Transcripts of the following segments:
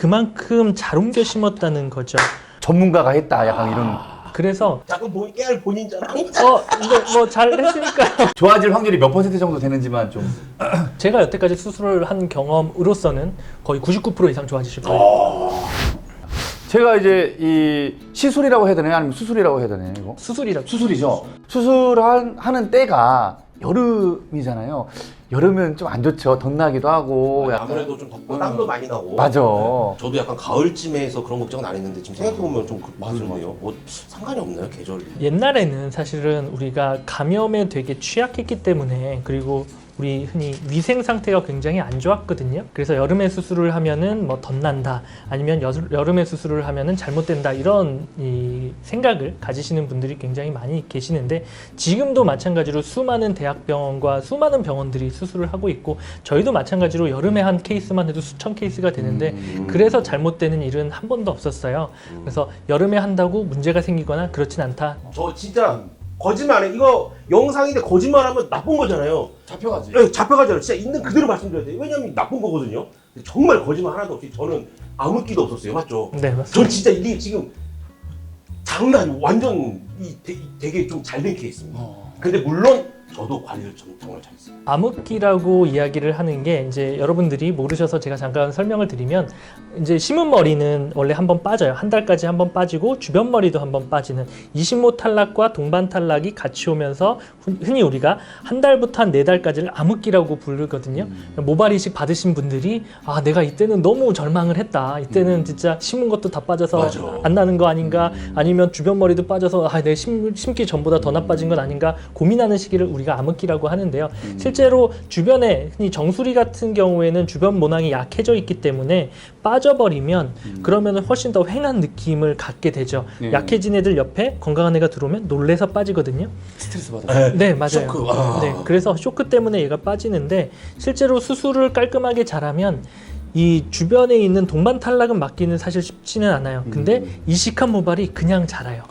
그만큼 잘 옮겨 심었다는 거죠. 전문가가 했다 약간 이런. 그래서 자꾸 깨알 본인 자랑. 근데 뭐 잘 했으니까요. 좋아질 확률이 몇 % 정도 되는지만 좀. 제가 여태까지 수술을 한 경험으로서는 거의 99% 이상 좋아지실 거예요. 제가 이제 이 시술이라고 해야 되나요? 아니면 수술이라고 해야 되나요? 이거? 수술이라고. 수술이죠. 수술하는 때가 여름이잖아요. 여름은 좀 안 좋죠. 덧나기도 하고. 아무래도 좀 덥고 땀도 많이 나고. 맞아. 저도 약간 가을쯤에 해서 그런 걱정은 안 했는데 지금 생각해보면 좀 맞네요. 뭐 상관이 없나요, 계절이? 옛날에는 사실은 우리가 감염에 되게 취약했기 때문에, 그리고 우리 흔히 위생 상태가 굉장히 안 좋았거든요. 그래서 여름에 수술을 하면은 뭐 덧난다, 아니면 여름에 수술을 하면은 잘못된다, 이런 이 생각을 가지시는 분들이 굉장히 많이 계시는데, 지금도 마찬가지로 수많은 대학병원과 수많은 병원들이 수술을 하고 있고, 저희도 마찬가지로 여름에 한 케이스만 해도 수천 케이스가 되는데 그래서 잘못되는 일은 한 번도 없었어요. 그래서 여름에 한다고 문제가 생기거나 그렇진 않다. 저 진짜 거짓말 안 해. 이거 영상인데 거짓말하면 나쁜 거잖아요. 잡혀가지. 네, 잡혀가잖아요. 진짜 있는 그대로 말씀드려야 돼요. 왜냐면 나쁜 거거든요. 정말 거짓말 하나도 없이 저는 아무 끼도 없었어요. 맞죠? 네, 맞습니다. 전 진짜 이게 지금 장난 완전 되게 좀 잘 된 케이스입니다. 근데 물론 저도 관리를 정말 잘했어요. 암흑기라고 이야기를 하는 게, 이제 여러분들이 모르셔서 제가 잠깐 설명을 드리면, 이제 심은 머리는 원래 한번 빠져요. 한 달까지 한번 빠지고 주변 머리도 한번 빠지는, 이신모 탈락과 동반 탈락이 같이 오면서 흔히 우리가 한 달부터 한 4달까지를 암흑기라고 부르거든요. 모발 이식 받으신 분들이 내가 이때는 너무 절망을 했다, 이때는 진짜 심은 것도 다 빠져서 맞아. 안 나는 거 아닌가, 아니면 주변 머리도 빠져서 내 심기 전보다 더 나빠진 건 아닌가 고민하는 시기를 우리가 암흑기라고 하는데요. 실제로 주변에 흔히 정수리 같은 경우에는 주변 모낭이 약해져 있기 때문에 빠져버리면 그러면 훨씬 더 휑한 느낌을 갖게 되죠. 네. 약해진 애들 옆에 건강한 애가 들어오면 놀래서 빠지거든요. 스트레스 받아. 네, 맞아요. 쇼크. 네, 그래서 쇼크 때문에 얘가 빠지는데, 실제로 수술을 깔끔하게 잘하면 이 주변에 있는 동반 탈락은 막기는 사실 쉽지는 않아요. 근데 이식한 모발이 그냥 자라요.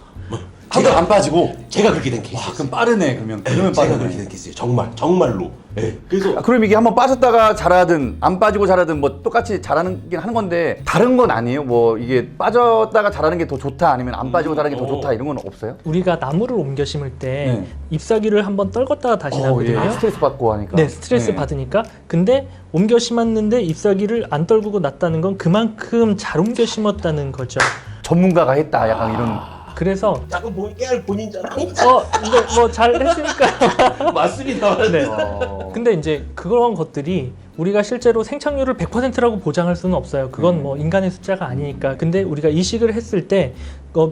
안 빠지고. 제가 그렇게 된 케이스. 그럼 빠르네 그러면. 그러면 제가 빠르네. 그렇게 된 케이스예요. 정말로. 네. 그래서 그럼 이게 한번 빠졌다가 자라든 안 빠지고 자라든 뭐 똑같이 자라는 게 하는 건데 다른 건 아니에요? 뭐 이게 빠졌다가 자라는 게 더 좋다, 아니면 안 빠지고 자라는 게 더 좋다, 이런 건 없어요? 우리가 나무를 옮겨 심을 때 네. ip사귀를 한번 떨궜다가 다시 나거든요. 예. 스트레스 받고 하니까. 네, 스트레스 받으니까. 근데 옮겨 심었는데 ip사귀를 안 떨구고 났다는 건 그만큼 잘 옮겨 심었다는 거죠. 전문가가 했다 약간 이런. 그래서 자꾸 깨알 본인 자랑. 근데 뭐 잘 했으니까요. 맞습니다. 네. 근데 이제 그런 것들이 우리가 실제로 생착률을 100%라고 보장할 수는 없어요. 그건 뭐 인간의 숫자가 아니니까. 근데 우리가 이식을 했을 때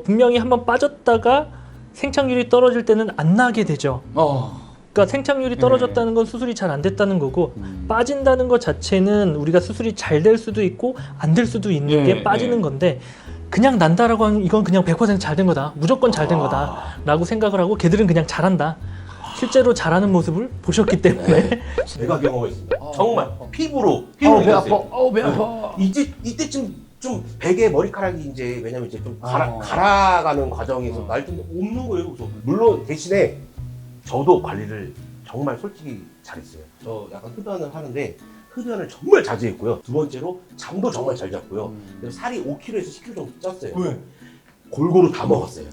분명히 한번 빠졌다가 생착률이 떨어질 때는 안 나게 되죠. 그러니까 생착률이 떨어졌다는 건 수술이 잘 안 됐다는 거고, 빠진다는 것 자체는 우리가 수술이 잘 될 수도 있고 안 될 수도 있는 게 빠지는 건데, 그냥 난다라고 하면 이건 그냥 100% 잘 된 거다, 무조건 잘 된 거다 라고 생각을 하고, 걔들은 그냥 잘한다. 실제로 잘하는 모습을 보셨기 때문에. 제가 경험했습니다. 정말 피부로 배 아파. 느꼈어요. 배 아파. 이때쯤 좀 베개 머리카락이 이제 왜냐면 이제 좀 갈아가는 과정에서 날 좀 없는 거예요. 그래서 물론 대신에 저도 관리를 정말 솔직히 잘했어요. 저 약간 흡연을 하는데 흡연을 정말 자주 했고요. 두 번째로 잠도 정말 잘 잤고요. 그래서 살이 5kg에서 10kg 정도 쪘어요. 왜? 골고루 다 먹었어요.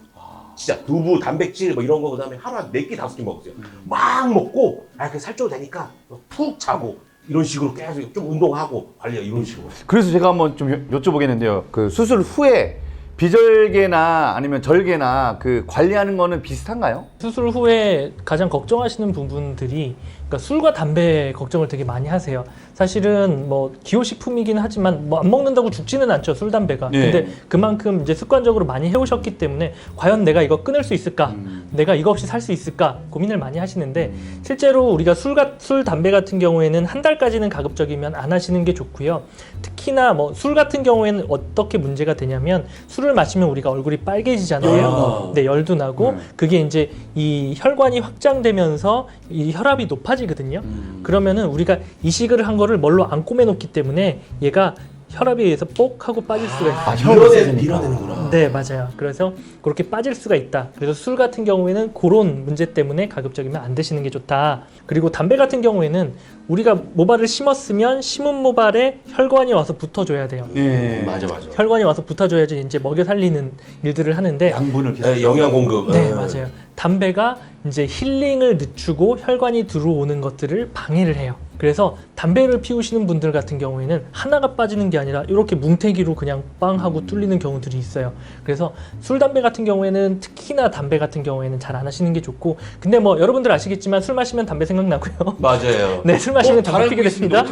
진짜 두부, 단백질 뭐 이런 거 그다음에 하루 한 4끼, 5끼 먹었어요. 막 먹고 이렇게 살쪄도 되니까 푹 자고 이런 식으로 계속 좀 운동하고 관리가 이런 식으로. 그래서 제가 한번 좀 여쭤보겠는데요. 그 수술 후에 비절개나 아니면 절개나 그 관리하는 거는 비슷한가요? 수술 후에 가장 걱정하시는 부분들이, 그러니까 술과 담배 걱정을 되게 많이 하세요. 사실은 뭐 기호식품이긴 하지만 뭐 안 먹는다고 죽지는 않죠, 술 담배가. 네. 근데 그만큼 이제 습관적으로 많이 해오셨기 때문에 과연 내가 이거 끊을 수 있을까, 내가 이거 없이 살 수 있을까 고민을 많이 하시는데, 실제로 우리가 술 담배 같은 경우에는 한 달까지는 가급적이면 안 하시는 게 좋고요. 특히나 뭐 술 같은 경우에는 어떻게 문제가 되냐면, 술을 마시면 우리가 얼굴이 빨개지잖아요. 네, 열도 나고 그게 이제 이 혈관이 확장되면서 이 혈압이 높아지거든요. 그러면은 우리가 이식을 한 거를 뭘로 안 꼬매놓기 때문에 얘가 혈압에 의해서 뽁 하고 빠질 수가 있어요. 아, 혈압이 세지니까. 밀어내는구나. 네, 맞아요. 그래서 그렇게 빠질 수가 있다. 그래서 술 같은 경우에는 그런 문제 때문에 가급적이면 안 드시는 게 좋다. 그리고 담배 같은 경우에는 우리가 모발을 심었으면 심은 모발에 혈관이 와서 붙어줘야 돼요. 예. 맞아. 혈관이 와서 붙어줘야지 이제 먹여 살리는 일들을 하는데 양분을 계속. 네, 영양 공급. 네, 맞아요. 담배가 이제 힐링을 늦추고 혈관이 들어오는 것들을 방해를 해요. 그래서 담배를 피우시는 분들 같은 경우에는 하나가 빠지는 게 아니라 이렇게 뭉태기로 그냥 빵 하고 뚫리는 경우들이 있어요. 그래서 술, 담배 같은 경우에는 특히나 담배 같은 경우에는 잘 안 하시는 게 좋고, 근데 뭐 여러분들 아시겠지만 술 마시면 담배 생각나고요. 맞아요. 네, 술 마시면 담배 피게 됩니다.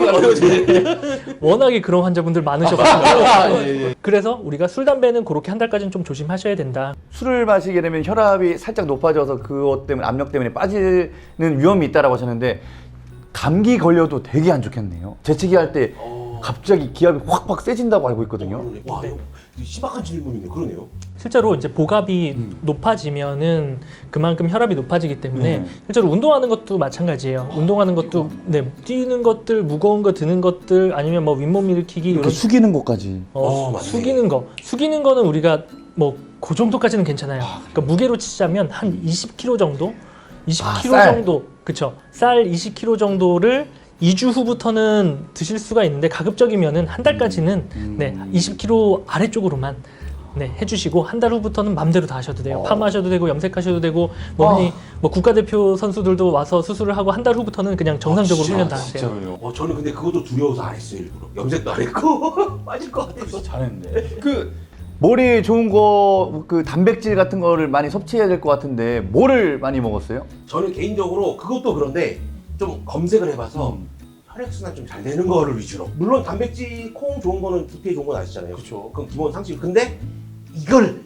워낙에 그런 환자분들 많으셔가지고. 그래서 우리가 술, 담배는 그렇게 한 달까지는 좀 조심하셔야 된다. 술을 마시게 되면 혈압이 살짝 높아져서 그것 때문에 압력 때문에 빠지는 위험이 있다라고 하셨는데 감기 걸려도 되게 안 좋겠네요. 재채기 할 때 갑자기 기압이 확 세진다고 알고 있거든요. 와, 이거 심각한 질문이네. 그러네요. 실제로 이제 복압이 높아지면은 그만큼 혈압이 높아지기 때문에 실제로 운동하는 것도 마찬가지예요. 운동하는 것도 네, 뛰는 것들, 무거운 거 드는 것들 아니면 뭐 윗몸 일으키기 이렇게 이런 숙이는 것까지. 맞네. 숙이는 거는 우리가 뭐 그 정도까지는 괜찮아요. 그러니까 무게로 치자면 한 20kg 정도, 20kg 쌀. 정도, 그쵸? 쌀 20kg 정도를 2주 후부터는 드실 수가 있는데 가급적이면은 한 달까지는 네 20kg 아래쪽으로만 네 해주시고 한 달 후부터는 맘대로 다 하셔도 돼요. 파마하셔도 되고 염색하셔도 되고 뭐 흔히 뭐 국가대표 선수들도 와서 수술을 하고 한 달 후부터는 그냥 정상적으로 훈련 다 하세요. 진짜로요. 저는 근데 그것도 두려워서 안 했어요, 일부러. 염색도 안 했고 빠질 것 같아서. 잘했네. 그 머리 좋은 거, 그 단백질 같은 거를 많이 섭취해야 될 것 같은데 뭐를 많이 먹었어요? 저는 개인적으로 그것도 그런데 좀 검색을 해봐서 혈액순환 좀 잘 되는 거를 위주로. 물론 단백질, 콩 좋은 거는 두피에 좋은 건 아시잖아요. 그쵸. 그럼 기본 상식. 근데 이걸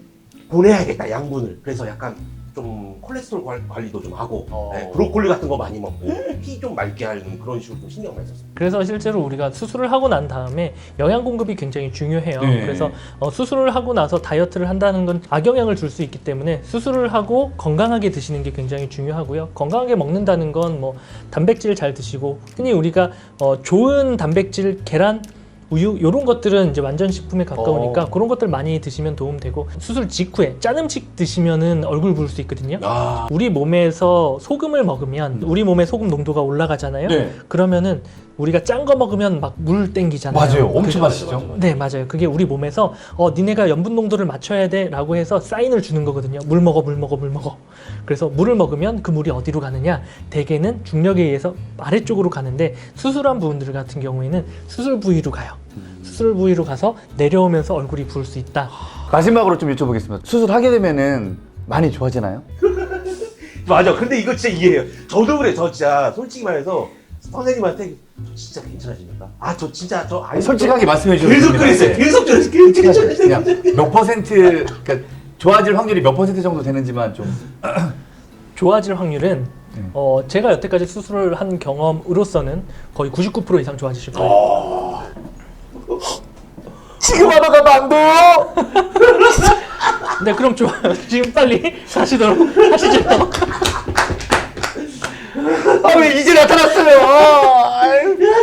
보내야겠다, 양분을. 그래서 약간 좀 콜레스테롤 관리도 좀 하고 네, 브로콜리 같은 거 많이 먹고 피 좀 맑게 하는 그런 식으로 좀 신경 많이 썼어요. 그래서 실제로 우리가 수술을 하고 난 다음에 영양 공급이 굉장히 중요해요. 네. 그래서 수술을 하고 나서 다이어트를 한다는 건 악영향을 줄 수 있기 때문에 수술을 하고 건강하게 드시는 게 굉장히 중요하고요. 건강하게 먹는다는 건 뭐 단백질 잘 드시고 흔히 우리가 좋은 단백질, 계란, 우유 이런 것들은 이제 완전 식품에 가까우니까 그런 것들 많이 드시면 도움되고 수술 직후에 짠 음식 드시면은 얼굴 부을 수 있거든요. 우리 몸에서 소금을 먹으면 우리 몸의 소금 농도가 올라가잖아요. 네. 그러면은 우리가 짠 거 먹으면 막 물 땡기잖아요. 맞아요. 엄청 그죠? 맛있죠. 네, 맞아요. 그게 우리 몸에서 니네가 염분 농도를 맞춰야 돼라고 해서 사인을 주는 거거든요. 물 먹어, 물 먹어, 물 먹어. 그래서 물을 먹으면 그 물이 어디로 가느냐? 대개는 중력에 의해서 아래쪽으로 가는데 수술한 부분들 같은 경우에는 수술 부위로 가요. 수술 부위로 가서 내려오면서 얼굴이 부을 수 있다. 마지막으로 좀 여쭤보겠습니다. 수술하게 되면은 많이 좋아지나요? 맞아. 근데 이거 진짜 이해해요. 저도 그래. 저 진짜 솔직히 말해서 선생님한테 저 진짜 괜찮아집니까? 저 진짜 저 아니 솔직하게 말씀해 주세요. 계속 그랬어요. 계속 그냥 몇 퍼센트, 그러니까 좋아질 확률이 몇 퍼센트 정도 되는지만 좀. 좋아질 확률은 제가 여태까지 수술을 한 경험으로서는 거의 99% 이상 좋아지실 거예요. 지금 하러 가면 안 돼요? 네, 그럼 좋아요. 지금 빨리 하시도록 하시죠. 왜 이제 나타났어요?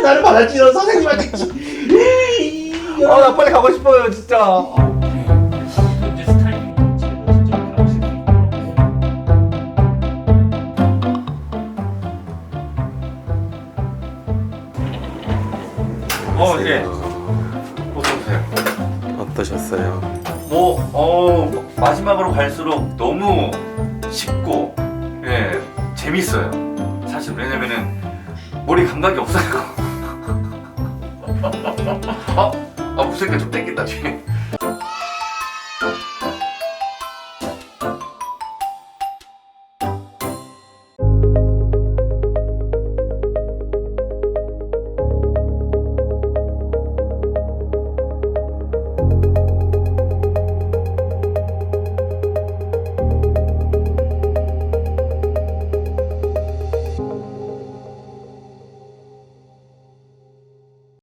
나를 받아치는 선생님한테 나 빨리 가고 싶어요, 진짜. 예. 어서오세요. 어떠셨어요? 마지막으로 갈수록 너무 쉽고, 예, 재밌어요. 사실, 왜냐면은, 머리 감각이 없어요. 무색해 좀 땡긴다, 지금.